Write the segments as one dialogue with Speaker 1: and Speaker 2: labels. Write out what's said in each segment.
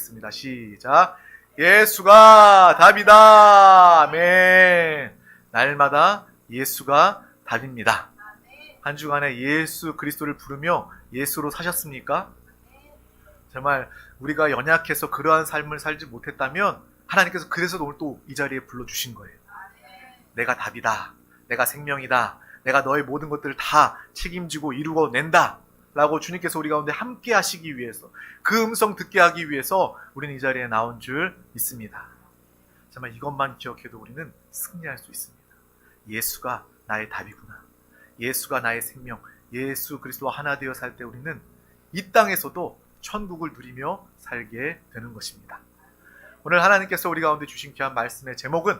Speaker 1: 하겠습니다. 시작. 예수가 답이다. 아멘. 날마다 예수가 답입니다. 한 주간에 예수 그리스도를 부르며 예수로 사셨습니까? 정말 우리가 연약해서 그러한 삶을 살지 못했다면 하나님께서 그래서 오늘 또 이 자리에 불러주신 거예요. 내가 답이다. 내가 생명이다. 내가 너의 모든 것들을 다 책임지고 이루어낸다. 라고 주님께서 우리 가운데 함께 하시기 위해서, 그 음성 듣게 하기 위해서 우리는 이 자리에 나온 줄 믿습니다. 정말 이것만 기억해도 우리는 승리할 수 있습니다. 예수가 나의 답이구나. 예수가 나의 생명, 예수 그리스도와 하나 되어 살 때 우리는 이 땅에서도 천국을 누리며 살게 되는 것입니다. 오늘 하나님께서 우리 가운데 주신 귀한 말씀의 제목은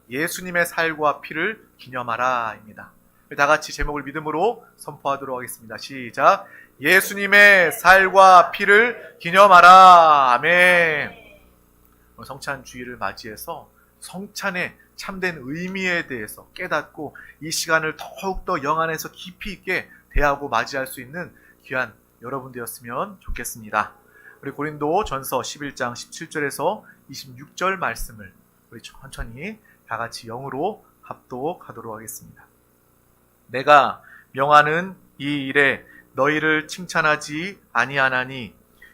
Speaker 1: 예수님의 살과 피를 기념하라 입니다. 다 같이 제목을 믿음으로 선포하도록 하겠습니다. 시작. 예수님의 살과 피를 기념하라. 아멘. 성찬 주일을 맞이해서 성찬의 참된 의미에 대해서 깨닫고 이 시간을 더욱더 영 안에서 깊이 있게 대하고 맞이할 수 있는 귀한 여러분 되었으면 좋겠습니다. 우리 고린도 전서 11장 17절에서 26절 말씀을 우리 천천히 다 같이 영으로 합독하도록 하겠습니다. 내가 명하는 이 일에 너희를 칭찬하지 아니하나니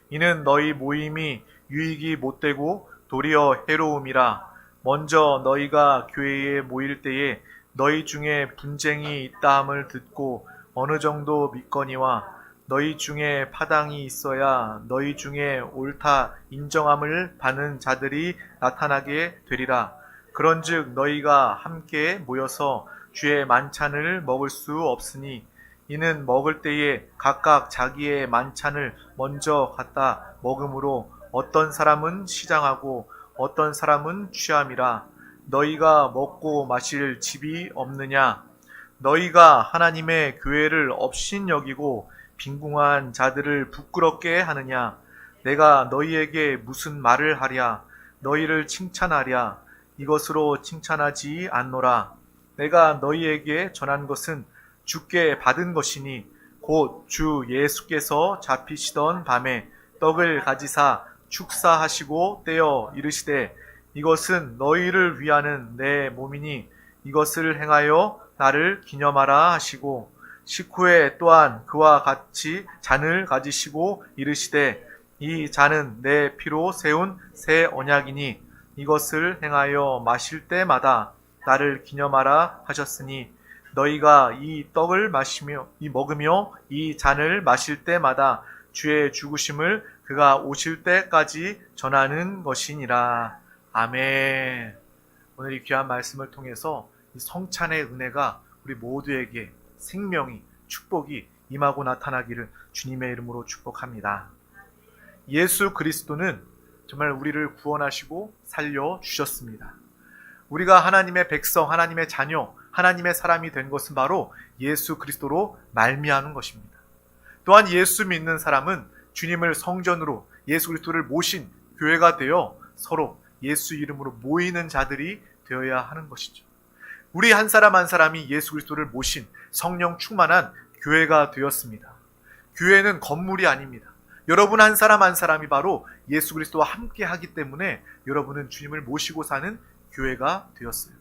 Speaker 1: 이는 너희 모임이 유익이 못되고 도리어 해로움이라. 먼저 너희가 교회에 모일 때에 너희 중에 분쟁이 있다함을 듣고 어느 정도 믿거니와 너희 중에 파당이 있어야 너희 중에 옳다 인정함을 받는 자들이 나타나게 되리라. 그런즉 너희가 함께 모여서 주의 만찬을 먹을 수 없으니 이는 먹을 때에 각각 자기의 만찬을 먼저 갖다 먹음으로 어떤 사람은 시장하고 어떤 사람은 취함이라. 너희가 먹고 마실 집이 없느냐? 너희가 하나님의 교회를 업신여기고 빈궁한 자들을 부끄럽게 하느냐? 내가 너희에게 무슨 말을 하랴? 너희를 칭찬하랴? 이것으로 칭찬하지 않노라. 내가 너희에게 전한 것은 주께 받은 것이니 곧 주 예수께서 잡히시던 밤에 떡을 가지사 축사하시고 떼어 이르시되 이것은 너희를 위하는 내 몸이니 이것을 행하여 나를 기념하라 하시고 식후에 또한 그와 같이 잔을 가지시고 이르시되 이 잔은 내 피로 세운 새 언약이니 이것을 행하여 마실 때마다 나를 기념하라 하셨으니 너희가 이 떡을 먹으며 이 잔을 마실 때마다 주의 죽으심을 그가 오실 때까지 전하는 것이니라. 아멘. 오늘 이 귀한 말씀을 통해서 이 성찬의 은혜가 우리 모두에게 생명이, 축복이 임하고 나타나기를 주님의 이름으로 축복합니다. 예수 그리스도는 정말 우리를 구원하시고 살려주셨습니다. 우리가 하나님의 백성, 하나님의 자녀, 하나님의 사람이 된 것은 바로 예수 그리스도로 말미암은 것입니다. 또한 예수 믿는 사람은 주님을 성전으로 예수 그리스도를 모신 교회가 되어 서로 예수 이름으로 모이는 자들이 되어야 하는 것이죠. 우리 한 사람 한 사람이 예수 그리스도를 모신 성령 충만한 교회가 되었습니다. 교회는 건물이 아닙니다. 여러분 한 사람 한 사람이 바로 예수 그리스도와 함께 하기 때문에 여러분은 주님을 모시고 사는 교회가 되었어요.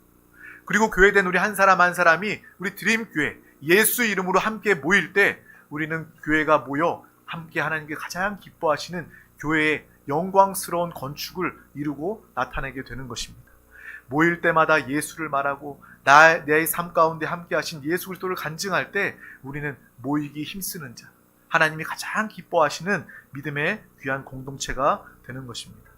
Speaker 1: 그리고 교회된 우리 한 사람 한 사람이 우리 드림교회 예수 이름으로 함께 모일 때 우리는 교회가 모여 함께 하나님께 가장 기뻐하시는 교회의 영광스러운 건축을 이루고 나타내게 되는 것입니다. 모일 때마다 예수를 말하고 내 삶 가운데 함께 하신 예수 그리스도를 간증할 때 우리는 모이기 힘쓰는 자, 하나님이 가장 기뻐하시는 믿음의 귀한 공동체가 되는 것입니다.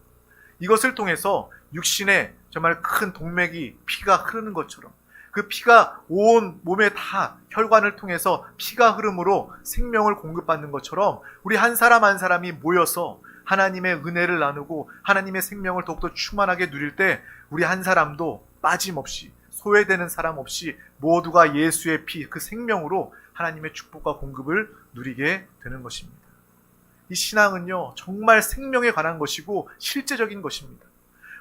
Speaker 1: 이것을 통해서 육신에 정말 큰 동맥이 피가 흐르는 것처럼 그 피가 온 몸에 다 혈관을 통해서 피가 흐름으로 생명을 공급받는 것처럼 우리 한 사람 한 사람이 모여서 하나님의 은혜를 나누고 하나님의 생명을 더욱더 충만하게 누릴 때 우리 한 사람도 빠짐없이 소외되는 사람 없이 모두가 예수의 피, 그 생명으로 하나님의 축복과 공급을 누리게 되는 것입니다. 이 신앙은요, 정말 생명에 관한 것이고 실제적인 것입니다.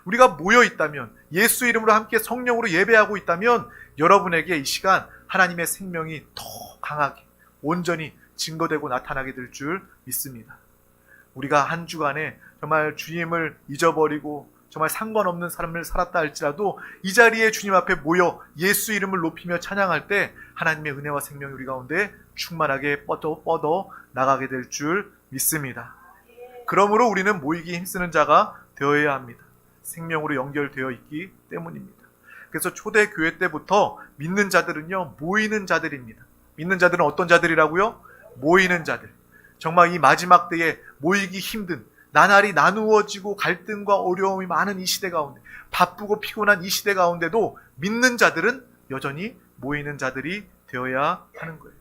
Speaker 1: 우리가 모여 있다면, 예수 이름으로 함께 성령으로 예배하고 있다면 여러분에게 이 시간 하나님의 생명이 더 강하게 온전히 증거되고 나타나게 될 줄 믿습니다. 우리가 한 주간에 정말 주님을 잊어버리고 정말 상관없는 삶을 살았다 할지라도 이 자리에 주님 앞에 모여 예수 이름을 높이며 찬양할 때 하나님의 은혜와 생명이 우리 가운데 충만하게 뻗어 나가게 될 줄 믿습니다. 그러므로 우리는 모이기 힘쓰는 자가 되어야 합니다. 생명으로 연결되어 있기 때문입니다. 그래서 초대교회 때부터 믿는 자들은요, 모이는 자들입니다. 믿는 자들은 어떤 자들이라고요? 모이는 자들. 정말 이 마지막 때에 모이기 힘든, 나날이 나누어지고 갈등과 어려움이 많은 이 시대 가운데, 바쁘고 피곤한 이 시대 가운데도 믿는 자들은 여전히 모이는 자들이 되어야 하는 거예요.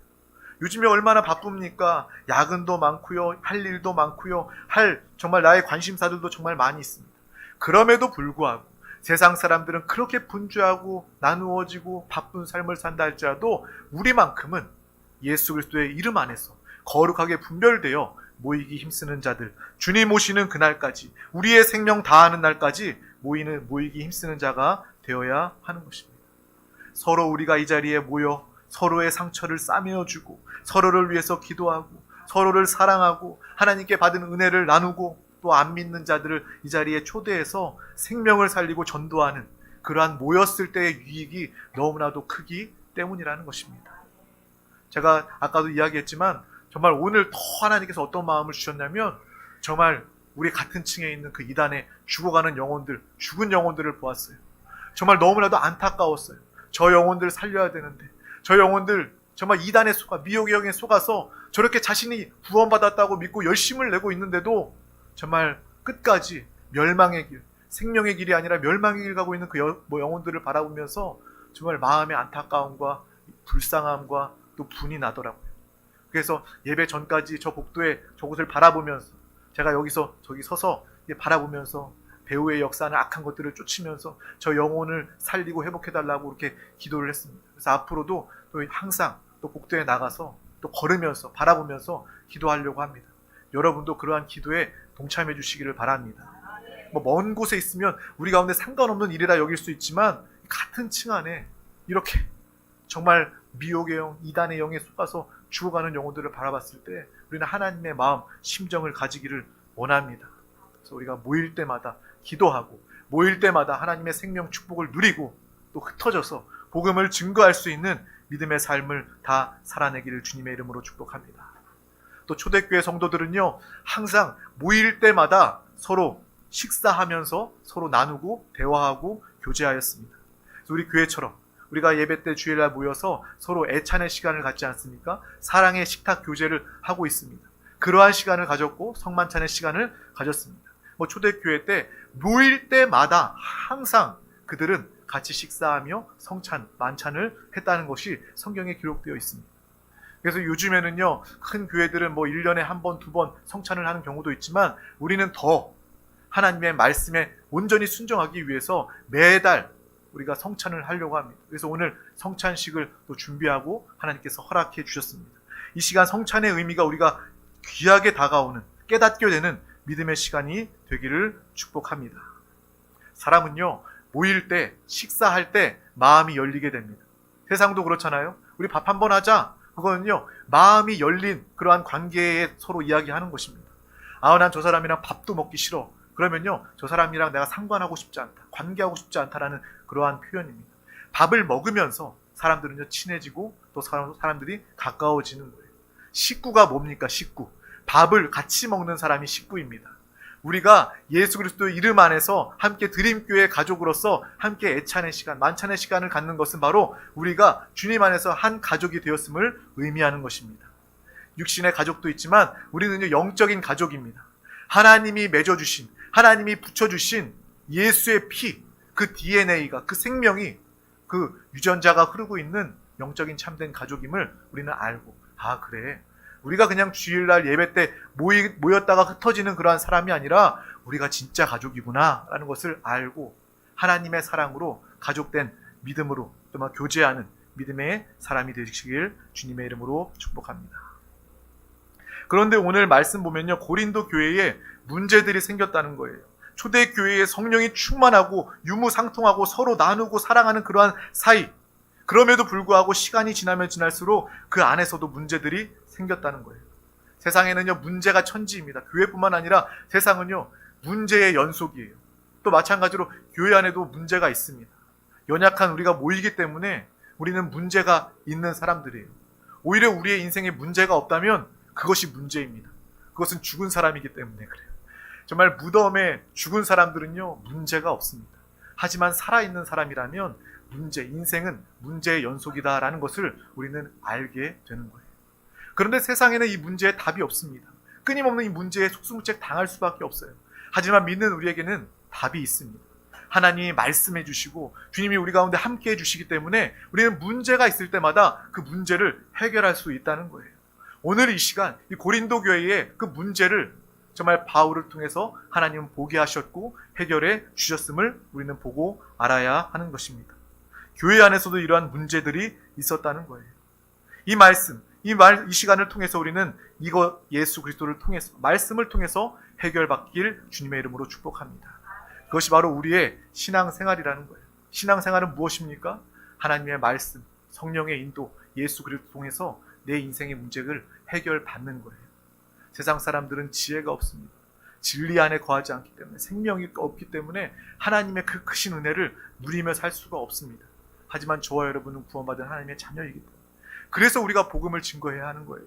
Speaker 1: 요즘에 얼마나 바쁩니까? 야근도 많고요, 할 일도 많고요, 정말 나의 관심사들도 정말 많이 있습니다. 그럼에도 불구하고 세상 사람들은 그렇게 분주하고 나누어지고 바쁜 삶을 산다 할지라도 우리만큼은 예수 그리스도의 이름 안에서 거룩하게 분별되어 모이기 힘쓰는 자들, 주님 오시는 그날까지, 우리의 생명 다하는 날까지 모이기 힘쓰는 자가 되어야 하는 것입니다. 서로 우리가 이 자리에 모여 서로의 상처를 싸매어주고 서로를 위해서 기도하고 서로를 사랑하고 하나님께 받은 은혜를 나누고 또 안 믿는 자들을 이 자리에 초대해서 생명을 살리고 전도하는 그러한 모였을 때의 유익이 너무나도 크기 때문이라는 것입니다. 제가 아까도 이야기했지만 정말 오늘 더 하나님께서 어떤 마음을 주셨냐면 정말 우리 같은 층에 있는 그 이단에 죽어가는 영혼들, 죽은 영혼들을 보았어요. 정말 너무나도 안타까웠어요. 저 영혼들 살려야 되는데 저 영혼들 정말 이단에 속아 미혹의 영에 속아서 저렇게 자신이 구원받았다고 믿고 열심을 내고 있는데도 정말 끝까지 멸망의 길, 생명의 길이 아니라 멸망의 길 가고 있는 그 영혼들을 바라보면서 정말 마음의 안타까움과 불쌍함과 또 분이 나더라고요. 그래서 예배 전까지 저 복도에 저곳을 바라보면서 제가 여기서 저기 서서 바라보면서 배후의 역사는 악한 것들을 쫓으면서 저 영혼을 살리고 회복해달라고 이렇게 기도를 했습니다. 그래서 앞으로도 또 항상 또 복도에 나가서 또 걸으면서 바라보면서 기도하려고 합니다. 여러분도 그러한 기도에 동참해 주시기를 바랍니다. 먼 곳에 있으면 우리 가운데 상관없는 일이라 여길 수 있지만 같은 층 안에 이렇게 정말 미혹의 영, 이단의 영에 속아서 죽어가는 영혼들을 바라봤을 때 우리는 하나님의 마음, 심정을 가지기를 원합니다. 그래서 우리가 모일 때마다 기도하고 모일 때마다 하나님의 생명 축복을 누리고 또 흩어져서 복음을 증거할 수 있는 믿음의 삶을 다 살아내기를 주님의 이름으로 축복합니다. 또 초대교회 성도들은요, 항상 모일 때마다 서로 식사하면서 서로 나누고 대화하고 교제하였습니다. 그래서 우리 교회처럼 우리가 예배 때 주일날 모여서 서로 애찬의 시간을 갖지 않습니까? 사랑의 식탁 교제를 하고 있습니다. 그러한 시간을 가졌고 성만찬의 시간을 가졌습니다. 초대교회 때 모일 때마다 항상 그들은 같이 식사하며 성찬, 만찬을 했다는 것이 성경에 기록되어 있습니다. 그래서 요즘에는요, 큰 교회들은 1년에 한 번, 두 번 성찬을 하는 경우도 있지만 우리는 더 하나님의 말씀에 온전히 순종하기 위해서 매달 우리가 성찬을 하려고 합니다. 그래서 오늘 성찬식을 또 준비하고 하나님께서 허락해 주셨습니다. 이 시간 성찬의 의미가 우리가 귀하게 다가오는, 깨닫게 되는 믿음의 시간이 되기를 축복합니다. 사람은요, 모일 때, 식사할 때 마음이 열리게 됩니다. 세상도 그렇잖아요. 우리 밥 한번 하자. 그거는요, 마음이 열린 그러한 관계에 서로 이야기하는 것입니다. 난 저 사람이랑 밥도 먹기 싫어. 그러면요, 저 사람이랑 내가 상관하고 싶지 않다, 관계하고 싶지 않다라는 그러한 표현입니다. 밥을 먹으면서 사람들은요, 친해지고 또 사람들이 가까워지는 거예요. 식구가 뭡니까? 식구. 밥을 같이 먹는 사람이 식구입니다. 우리가 예수 그리스도의 이름 안에서 함께 드림교회 가족으로서 함께 애찬의 시간, 만찬의 시간을 갖는 것은 바로 우리가 주님 안에서 한 가족이 되었음을 의미하는 것입니다. 육신의 가족도 있지만 우리는요, 영적인 가족입니다. 하나님이 맺어주신, 하나님이 붙여주신 예수의 피, 그 DNA가, 그 생명이, 그 유전자가 흐르고 있는 영적인 참된 가족임을 우리는 알고, 그래, 우리가 그냥 주일날 예배 때 모였다가 흩어지는 그러한 사람이 아니라 우리가 진짜 가족이구나 라는 것을 알고 하나님의 사랑으로 가족된 믿음으로 또 교제하는 믿음의 사람이 되시길 주님의 이름으로 축복합니다. 그런데 오늘 말씀 보면요, 고린도 교회에 문제들이 생겼다는 거예요. 초대교회에 성령이 충만하고 유무상통하고 서로 나누고 사랑하는 그러한 사이, 그럼에도 불구하고 시간이 지나면 지날수록 그 안에서도 문제들이 생겼다는 거예요. 세상에는요, 문제가 천지입니다. 교회뿐만 아니라 세상은요, 문제의 연속이에요. 또 마찬가지로 교회 안에도 문제가 있습니다. 연약한 우리가 모이기 때문에 우리는 문제가 있는 사람들이에요. 오히려 우리의 인생에 문제가 없다면 그것이 문제입니다. 그것은 죽은 사람이기 때문에 그래요. 정말 무덤에 죽은 사람들은요, 문제가 없습니다. 하지만 살아있는 사람이라면 인생은 문제의 연속이다라는 것을 우리는 알게 되는 거예요. 그런데 세상에는 이 문제에 답이 없습니다. 끊임없는 이 문제에 속수무책 당할 수밖에 없어요. 하지만 믿는 우리에게는 답이 있습니다. 하나님이 말씀해 주시고 주님이 우리 가운데 함께 해 주시기 때문에 우리는 문제가 있을 때마다 그 문제를 해결할 수 있다는 거예요. 오늘 이 시간 이 고린도 교회의 그 문제를 정말 바울을 통해서 하나님은 보게 하셨고 해결해 주셨음을 우리는 보고 알아야 하는 것입니다. 교회 안에서도 이러한 문제들이 있었다는 거예요. 이 말씀, 이 시간을 통해서 우리는 이거 예수 그리스도를 통해서 말씀을 통해서 해결받길 주님의 이름으로 축복합니다. 그것이 바로 우리의 신앙생활이라는 거예요. 신앙생활은 무엇입니까? 하나님의 말씀, 성령의 인도, 예수 그리스도를 통해서 내 인생의 문제를 해결받는 거예요. 세상 사람들은 지혜가 없습니다. 진리 안에 거하지 않기 때문에, 생명이 없기 때문에 하나님의 그 크신 은혜를 누리며 살 수가 없습니다. 하지만 저와 여러분은 구원받은 하나님의 자녀이기 때문에, 그래서 우리가 복음을 증거해야 하는 거예요.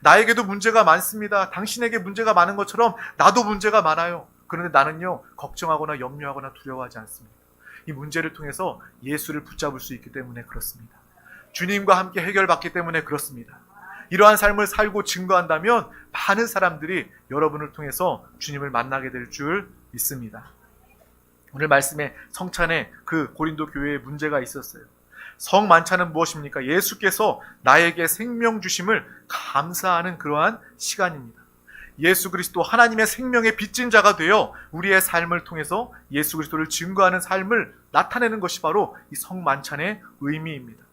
Speaker 1: 나에게도 문제가 많습니다. 당신에게 문제가 많은 것처럼 나도 문제가 많아요. 그런데 나는요, 걱정하거나 염려하거나 두려워하지 않습니다. 이 문제를 통해서 예수를 붙잡을 수 있기 때문에 그렇습니다. 주님과 함께 해결받기 때문에 그렇습니다. 이러한 삶을 살고 증거한다면 많은 사람들이 여러분을 통해서 주님을 만나게 될 줄 믿습니다. 오늘 말씀에 성찬에 그 고린도 교회에 문제가 있었어요. 성만찬은 무엇입니까? 예수께서 나에게 생명 주심을 감사하는 그러한 시간입니다. 예수 그리스도 하나님의 생명의 빚진 자가 되어 우리의 삶을 통해서 예수 그리스도를 증거하는 삶을 나타내는 것이 바로 이 성만찬의 의미입니다.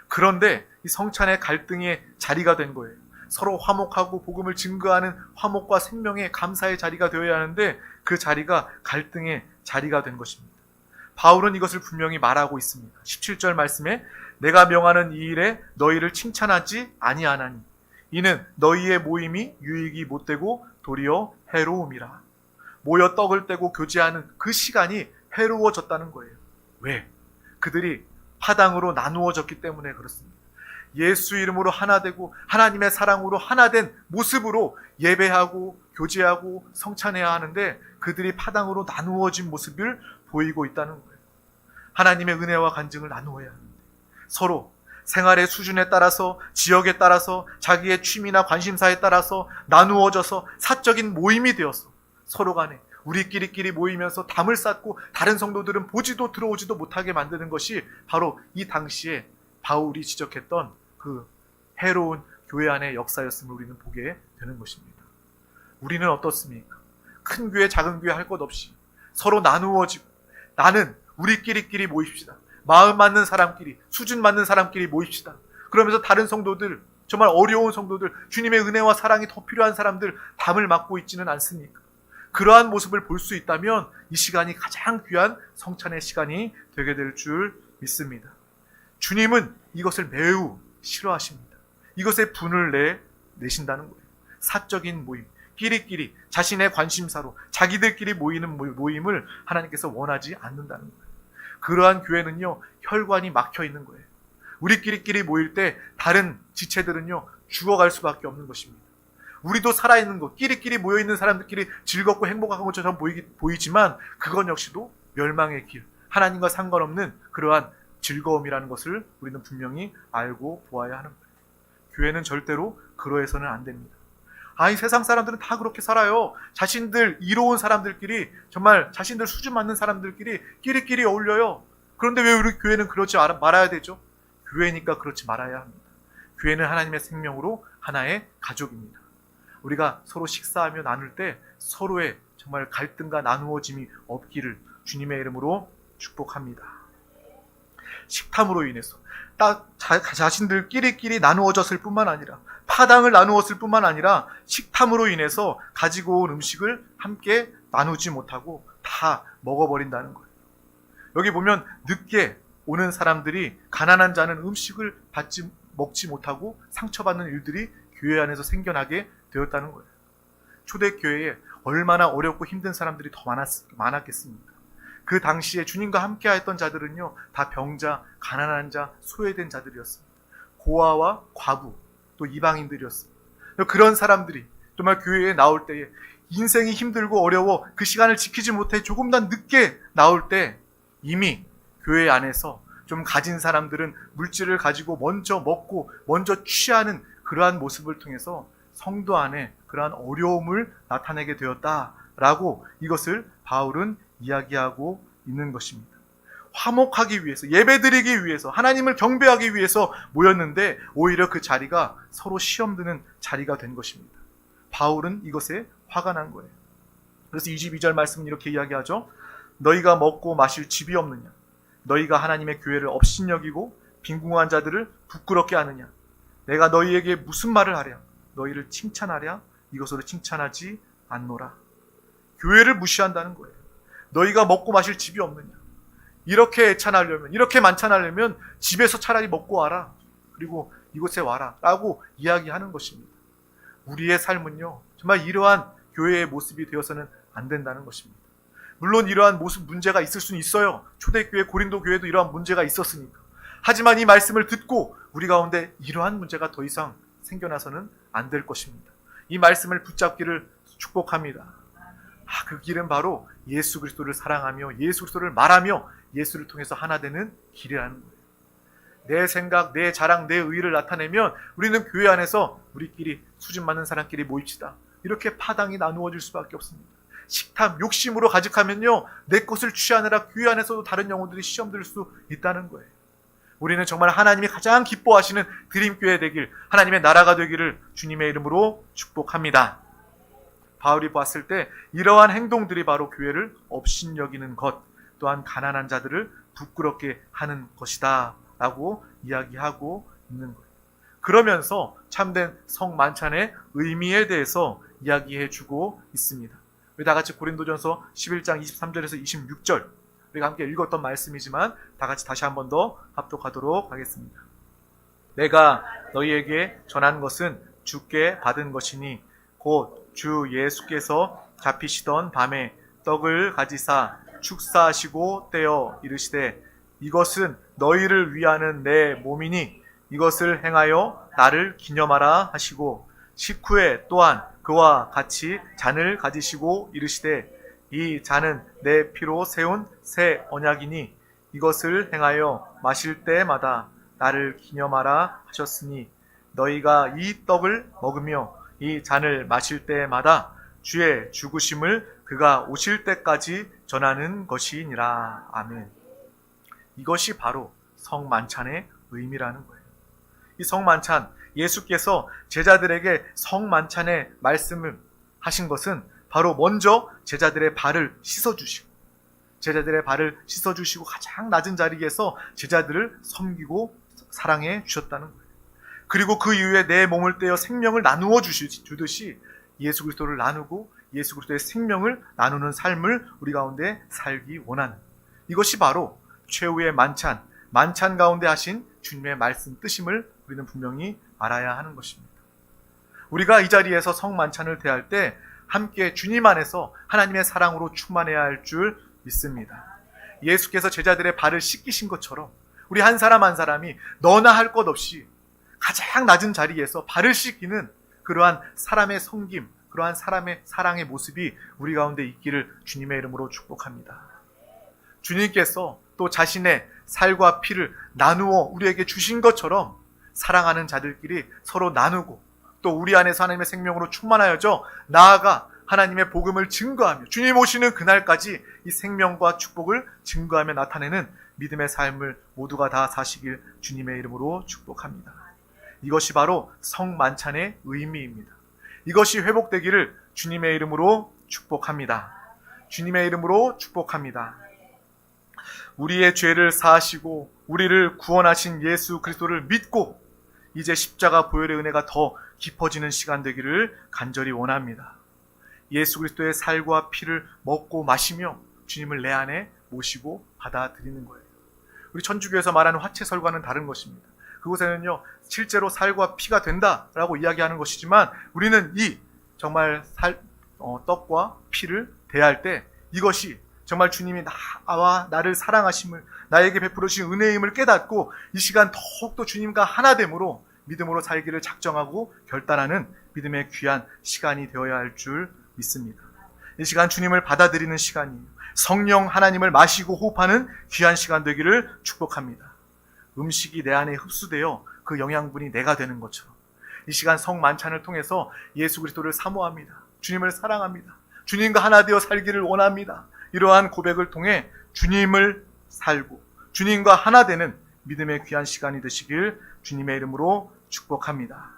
Speaker 1: 그런데 이 성찬의 갈등의 자리가 된 거예요. 서로 화목하고 복음을 증거하는 화목과 생명의 감사의 자리가 되어야 하는데 그 자리가 갈등의 자리가 된 것입니다. 바울은 이것을 분명히 말하고 있습니다. 17절 말씀에 내가 명하는 이 일에 너희를 칭찬하지 아니하나니 이는 너희의 모임이 유익이 못되고 도리어 해로움이라. 모여 떡을 떼고 교제하는 그 시간이 해로워졌다는 거예요. 왜? 그들이 파당으로 나누어졌기 때문에 그렇습니다. 예수 이름으로 하나 되고 하나님의 사랑으로 하나 된 모습으로 예배하고 교제하고 성찬해야 하는데 그들이 파당으로 나누어진 모습을 보이고 있다는 거예요. 하나님의 은혜와 간증을 나누어야 하는데 서로 생활의 수준에 따라서 지역에 따라서 자기의 취미나 관심사에 따라서 나누어져서 사적인 모임이 되어서 서로 간에 우리끼리 모이면서 담을 쌓고 다른 성도들은 보지도 들어오지도 못하게 만드는 것이 바로 이 당시에 바울이 지적했던 그 해로운 교회 안의 역사였음을 우리는 보게 되는 것입니다. 우리는 어떻습니까? 큰 교회 작은 교회 할 것 없이 서로 나누어지고 나는 우리끼리 모입시다. 마음 맞는 사람끼리, 수준 맞는 사람끼리 모입시다. 그러면서 다른 성도들, 정말 어려운 성도들, 주님의 은혜와 사랑이 더 필요한 사람들 담을 맡고 있지는 않습니까? 그러한 모습을 볼 수 있다면 이 시간이 가장 귀한 성찬의 시간이 되게 될 줄 믿습니다. 주님은 이것을 매우 싫어하십니다. 이것에 분을 내신다는 거예요. 사적인 모임, 끼리끼리 자신의 관심사로 자기들끼리 모이는 모임을 하나님께서 원하지 않는다는 거예요. 그러한 교회는요, 혈관이 막혀 있는 거예요. 우리끼리 모일 때 다른 지체들은요, 죽어갈 수밖에 없는 것입니다. 우리도 살아있는 것, 끼리끼리 모여있는 사람들끼리 즐겁고 행복한 것처럼 보이지만 그건 역시도 멸망의 길, 하나님과 상관없는 그러한 즐거움이라는 것을 우리는 분명히 알고 보아야 하는 거예요. 교회는 절대로 그러해서는 안 됩니다. 이 세상 사람들은 다 그렇게 살아요. 자신들 이로운 사람들끼리, 정말 자신들 수준 맞는 사람들끼리 끼리끼리 어울려요. 그런데 왜 우리 교회는 그러지 말아야 되죠? 교회니까 그렇지 말아야 합니다. 교회는 하나님의 생명으로 하나의 가족입니다. 우리가 서로 식사하며 나눌 때 서로의 정말 갈등과 나누어짐이 없기를 주님의 이름으로 축복합니다. 식탐으로 인해서 자신들끼리 나누어졌을 뿐만 아니라 파당을 나누었을 뿐만 아니라 식탐으로 인해서 가지고 온 음식을 함께 나누지 못하고 다 먹어버린다는 거예요. 여기 보면 늦게 오는 사람들이 가난한 자는 음식을 먹지 못하고 상처받는 일들이 교회 안에서 생겨나게 되었다는 거예요. 초대교회에 얼마나 어렵고 힘든 사람들이 더 많았겠습니까? 그 당시에 주님과 함께 했던 자들은요, 다 병자, 가난한 자, 소외된 자들이었습니다. 고아와 과부, 또 이방인들이었습니다. 그런 사람들이 정말 교회에 나올 때에 인생이 힘들고 어려워 그 시간을 지키지 못해 조금 더 늦게 나올 때 이미 교회 안에서 좀 가진 사람들은 물질을 가지고 먼저 먹고 먼저 취하는 그러한 모습을 통해서 성도 안에 그러한 어려움을 나타내게 되었다라고 이것을 바울은 이야기하고 있는 것입니다. 화목하기 위해서, 예배드리기 위해서, 하나님을 경배하기 위해서 모였는데 오히려 그 자리가 서로 시험 드는 자리가 된 것입니다. 바울은 이것에 화가 난 거예요. 그래서 22절 말씀은 이렇게 이야기하죠. 너희가 먹고 마실 집이 없느냐? 너희가 하나님의 교회를 업신여기고 빈궁한 자들을 부끄럽게 하느냐? 내가 너희에게 무슨 말을 하랴? 너희를 칭찬하랴? 이것으로 칭찬하지 않노라. 교회를 무시한다는 거예요. 너희가 먹고 마실 집이 없느냐? 이렇게 애찬하려면, 이렇게 만찬하려면 집에서 차라리 먹고 와라. 그리고 이곳에 와라. 라고 이야기하는 것입니다. 우리의 삶은요, 정말 이러한 교회의 모습이 되어서는 안 된다는 것입니다. 물론 이러한 모습 문제가 있을 수는 있어요. 초대교회 고린도 교회도 이러한 문제가 있었으니까. 하지만 이 말씀을 듣고 우리 가운데 이러한 문제가 더 이상 생겨나서는 안 될 것입니다. 이 말씀을 붙잡기를 축복합니다. 그 길은 바로 예수 그리스도를 사랑하며 예수 그리스도를 말하며 예수를 통해서 하나 되는 길이라는 거예요. 내 생각, 내 자랑, 내 의의를 나타내면 우리는 교회 안에서 우리끼리 수준 맞는 사람끼리 모입시다. 이렇게 파당이 나누어질 수밖에 없습니다. 식탐, 욕심으로 가득하면요, 내 것을 취하느라 교회 안에서도 다른 영혼들이 시험 들 수 있다는 거예요. 우리는 정말 하나님이 가장 기뻐하시는 드림교회 되길, 하나님의 나라가 되기를 주님의 이름으로 축복합니다. 바울이 봤을 때 이러한 행동들이 바로 교회를 업신여기는 것, 또한 가난한 자들을 부끄럽게 하는 것이다 라고 이야기하고 있는 거예요. 그러면서 참된 성만찬의 의미에 대해서 이야기해주고 있습니다. 우리 다 같이 고린도전서 11장 23절에서 26절, 우리가 함께 읽었던 말씀이지만 다 같이 다시 한 번 더 합독하도록 하겠습니다. 내가 너희에게 전한 것은 주께 받은 것이니 곧 주 예수께서 잡히시던 밤에 떡을 가지사 축사하시고 떼어 이르시되 이것은 너희를 위하는 내 몸이니 이것을 행하여 나를 기념하라 하시고 식후에 또한 그와 같이 잔을 가지시고 이르시되 이 잔은 내 피로 세운 새 언약이니 이것을 행하여 마실 때마다 나를 기념하라 하셨으니 너희가 이 떡을 먹으며 이 잔을 마실 때마다 주의 죽으심을 그가 오실 때까지 전하는 것이니라. 아멘. 이것이 바로 성만찬의 의미라는 거예요. 이 성만찬, 예수께서 제자들에게 성만찬의 말씀을 하신 것은 바로 먼저 제자들의 발을 씻어주시고, 제자들의 발을 씻어주시고 가장 낮은 자리에서 제자들을 섬기고 사랑해 주셨다는 거예요. 그리고 그 이후에 내 몸을 떼어 생명을 나누어 주듯이 예수 그리스도를 나누고 예수 그리스도의 생명을 나누는 삶을 우리 가운데 살기 원하는, 이것이 바로 최후의 만찬, 만찬 가운데 하신 주님의 말씀 뜻임을 우리는 분명히 알아야 하는 것입니다. 우리가 이 자리에서 성만찬을 대할 때 함께 주님 안에서 하나님의 사랑으로 충만해야 할 줄 믿습니다. 예수께서 제자들의 발을 씻기신 것처럼 우리 한 사람 한 사람이 너나 할 것 없이 가장 낮은 자리에서 발을 씻기는 그러한 사람의 섬김, 그러한 사람의 사랑의 모습이 우리 가운데 있기를 주님의 이름으로 축복합니다. 주님께서 또 자신의 살과 피를 나누어 우리에게 주신 것처럼 사랑하는 자들끼리 서로 나누고 또 우리 안에서 하나님의 생명으로 충만하여져 나아가 하나님의 복음을 증거하며 주님 오시는 그날까지 이 생명과 축복을 증거하며 나타내는 믿음의 삶을 모두가 다 사시길 주님의 이름으로 축복합니다. 이것이 바로 성만찬의 의미입니다. 이것이 회복되기를 주님의 이름으로 축복합니다. 주님의 이름으로 축복합니다. 우리의 죄를 사하시고 우리를 구원하신 예수 그리스도를 믿고 이제 십자가 보혈의 은혜가 더 깊어지는 시간 되기를 간절히 원합니다. 예수 그리스도의 살과 피를 먹고 마시며 주님을 내 안에 모시고 받아들이는 거예요. 우리 천주교에서 말하는 화채설과는 다른 것입니다. 그곳에는요, 실제로 살과 피가 된다라고 이야기하는 것이지만 우리는 이 정말 떡과 피를 대할 때 이것이 정말 주님이 나와 나를 사랑하심을, 나에게 베풀어 주신 은혜임을 깨닫고 이 시간 더욱더 주님과 하나됨으로 믿음으로 살기를 작정하고 결단하는 믿음의 귀한 시간이 되어야 할 줄 믿습니다. 이 시간 주님을 받아들이는 시간이에요. 성령 하나님을 마시고 호흡하는 귀한 시간 되기를 축복합니다. 음식이 내 안에 흡수되어 그 영양분이 내가 되는 것처럼 이 시간 성만찬을 통해서 예수 그리스도를 사모합니다. 주님을 사랑합니다. 주님과 하나 되어 살기를 원합니다. 이러한 고백을 통해 주님을 살고 주님과 하나 되는 믿음의 귀한 시간이 되시길 주님의 이름으로 축복합니다.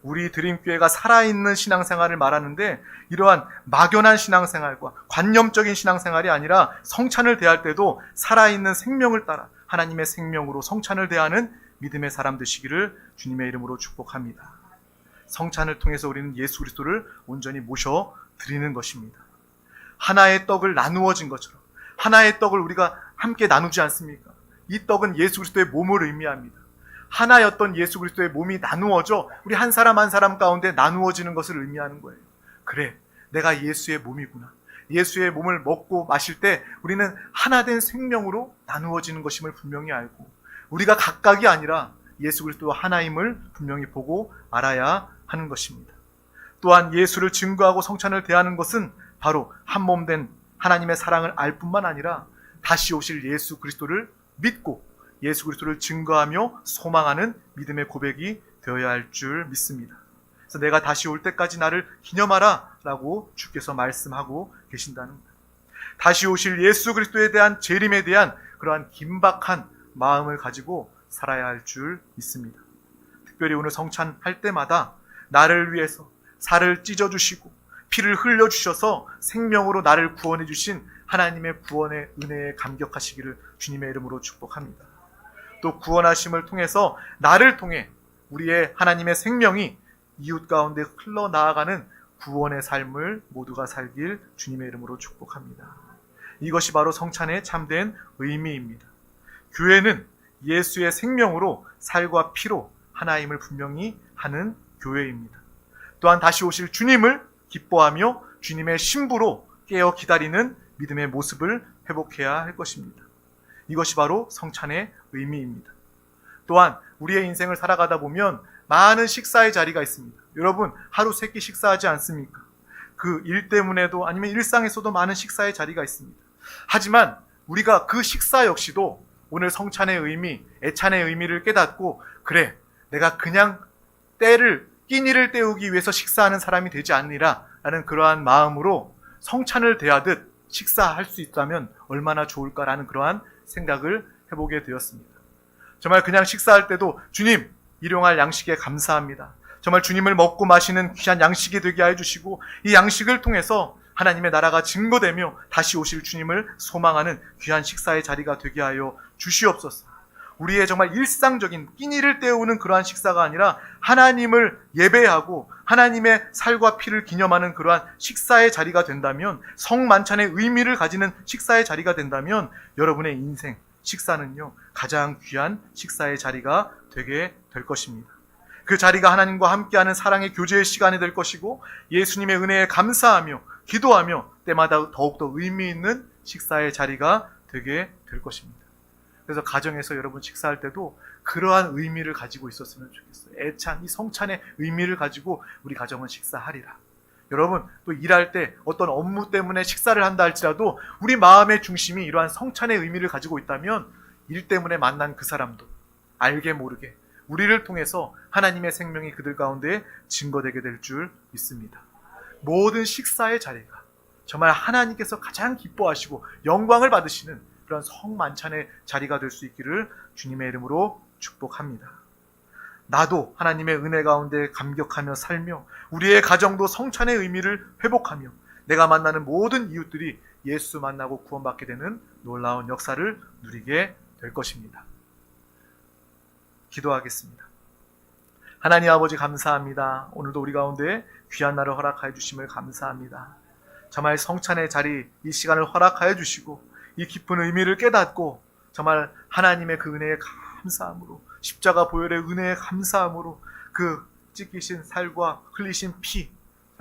Speaker 1: 우리 드림교회가 살아있는 신앙생활을 말하는데 이러한 막연한 신앙생활과 관념적인 신앙생활이 아니라 성찬을 대할 때도 살아있는 생명을 따라 하나님의 생명으로 성찬을 대하는 믿음의 사람 되시기를 주님의 이름으로 축복합니다. 성찬을 통해서 우리는 예수 그리스도를 온전히 모셔 드리는 것입니다. 하나의 떡을 나누어진 것처럼 하나의 떡을 우리가 함께 나누지 않습니까? 이 떡은 예수 그리스도의 몸을 의미합니다. 하나였던 예수 그리스도의 몸이 나누어져 우리 한 사람 한 사람 가운데 나누어지는 것을 의미하는 거예요. 그래, 내가 예수의 몸이구나. 예수의 몸을 먹고 마실 때 우리는 하나된 생명으로 나누어지는 것임을 분명히 알고 우리가 각각이 아니라 예수 그리스도와 하나임을 분명히 보고 알아야 하는 것입니다. 또한 예수를 증거하고 성찬을 대하는 것은 바로 한 몸 된 하나님의 사랑을 알 뿐만 아니라 다시 오실 예수 그리스도를 믿고 예수 그리스도를 증거하며 소망하는 믿음의 고백이 되어야 할 줄 믿습니다. 그래서 내가 다시 올 때까지 나를 기념하라 라고 주께서 말씀하고 계신다는 거예요. 다시 오실 예수 그리스도에 대한 재림에 대한 그러한 긴박한 마음을 가지고 살아야 할 줄 믿습니다. 특별히 오늘 성찬할 때마다 나를 위해서 살을 찢어주시고 피를 흘려주셔서 생명으로 나를 구원해 주신 하나님의 구원의 은혜에 감격하시기를 주님의 이름으로 축복합니다. 또 구원하심을 통해서 나를 통해 우리의 하나님의 생명이 이웃 가운데 흘러나아가는 구원의 삶을 모두가 살길 주님의 이름으로 축복합니다. 이것이 바로 성찬의 참된 의미입니다. 교회는 예수의 생명으로 살과 피로 하나임을 분명히 하는 교회입니다. 또한 다시 오실 주님을 기뻐하며 주님의 신부로 깨어 기다리는 믿음의 모습을 회복해야 할 것입니다. 이것이 바로 성찬의 의미입니다. 또한 우리의 인생을 살아가다 보면 많은 식사의 자리가 있습니다. 여러분 하루 3끼 식사하지 않습니까? 그 일 때문에도 아니면 일상에서도 많은 식사의 자리가 있습니다. 하지만 우리가 그 식사 역시도 오늘 성찬의 의미, 애찬의 의미를 깨닫고 그래 내가 그냥 끼니를 때우기 위해서 식사하는 사람이 되지 않으리라 라는 그러한 마음으로 성찬을 대하듯 식사할 수 있다면 얼마나 좋을까라는 그러한 생각을 해보게 되었습니다. 정말 그냥 식사할 때도 주님 일용할 양식에 감사합니다. 정말 주님을 먹고 마시는 귀한 양식이 되게 해주시고 이 양식을 통해서 하나님의 나라가 증거되며 다시 오실 주님을 소망하는 귀한 식사의 자리가 되게 하여 주시옵소서. 우리의 정말 일상적인 끼니를 때우는 그러한 식사가 아니라 하나님을 예배하고 하나님의 살과 피를 기념하는 그러한 식사의 자리가 된다면, 성만찬의 의미를 가지는 식사의 자리가 된다면 여러분의 인생 식사는요 가장 귀한 식사의 자리가 되게 될 것입니다. 그 자리가 하나님과 함께하는 사랑의 교제의 시간이 될 것이고 예수님의 은혜에 감사하며 기도하며 때마다 더욱더 의미 있는 식사의 자리가 되게 될 것입니다. 그래서 가정에서 여러분 식사할 때도 그러한 의미를 가지고 있었으면 좋겠어요. 애찬, 이 성찬의 의미를 가지고 우리 가정은 식사하리라. 여러분 또 일할 때 어떤 업무 때문에 식사를 한다 할지라도 우리 마음의 중심이 이러한 성찬의 의미를 가지고 있다면 일 때문에 만난 그 사람도 알게 모르게 우리를 통해서 하나님의 생명이 그들 가운데 증거되게 될 줄 믿습니다. 모든 식사의 자리가 정말 하나님께서 가장 기뻐하시고 영광을 받으시는 그런 성만찬의 자리가 될 수 있기를 주님의 이름으로 축복합니다. 나도 하나님의 은혜 가운데 감격하며 살며 우리의 가정도 성찬의 의미를 회복하며 내가 만나는 모든 이웃들이 예수 만나고 구원받게 되는 놀라운 역사를 누리게 될 것입니다. 기도하겠습니다. 하나님 아버지 감사합니다. 오늘도 우리 가운데 귀한 날을 허락하여 주심을 감사합니다. 정말 성찬의 자리 이 시간을 허락하여 주시고 이 깊은 의미를 깨닫고 정말 하나님의 그 은혜에 감사함으로 십자가 보혈의 은혜에 감사함으로 그 찢기신 살과 흘리신 피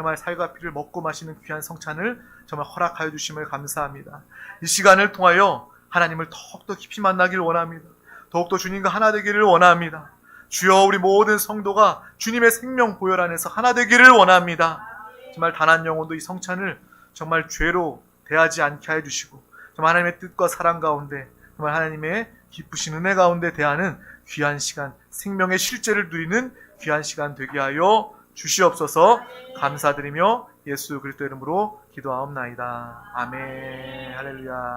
Speaker 1: 정말 살과 피를 먹고 마시는 귀한 성찬을 정말 허락하여 주심을 감사합니다. 이 시간을 통하여 하나님을 더욱더 깊이 만나길 원합니다. 더욱더 주님과 하나 되기를 원합니다. 주여, 우리 모든 성도가 주님의 생명 보혈 안에서 하나 되기를 원합니다. 정말 단 한 영혼도 이 성찬을 정말 죄로 대하지 않게 해주시고 정말 하나님의 뜻과 사랑 가운데 정말 하나님의 기쁘신 은혜 가운데 대하는 귀한 시간, 생명의 실제를 누리는 귀한 시간 되게 하여 주시옵소서. 감사드리며 예수 그리스도 이름으로 기도하옵나이다. 아멘. 할렐루야.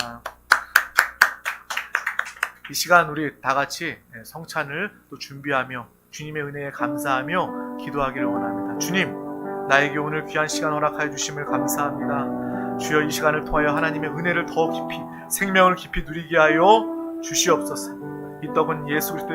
Speaker 1: 이 시간 우리 다 같이 성찬을 또 준비하며 주님의 은혜에 감사하며 기도하기를 원합니다. 주님, 나에게 오늘 귀한 시간 허락하여 주심을 감사합니다. 주여, 이 시간을 통하여 하나님의 은혜를 더 깊이, 생명을 깊이 누리게 하여 주시옵소서. 이 떡은 예수 그리스도의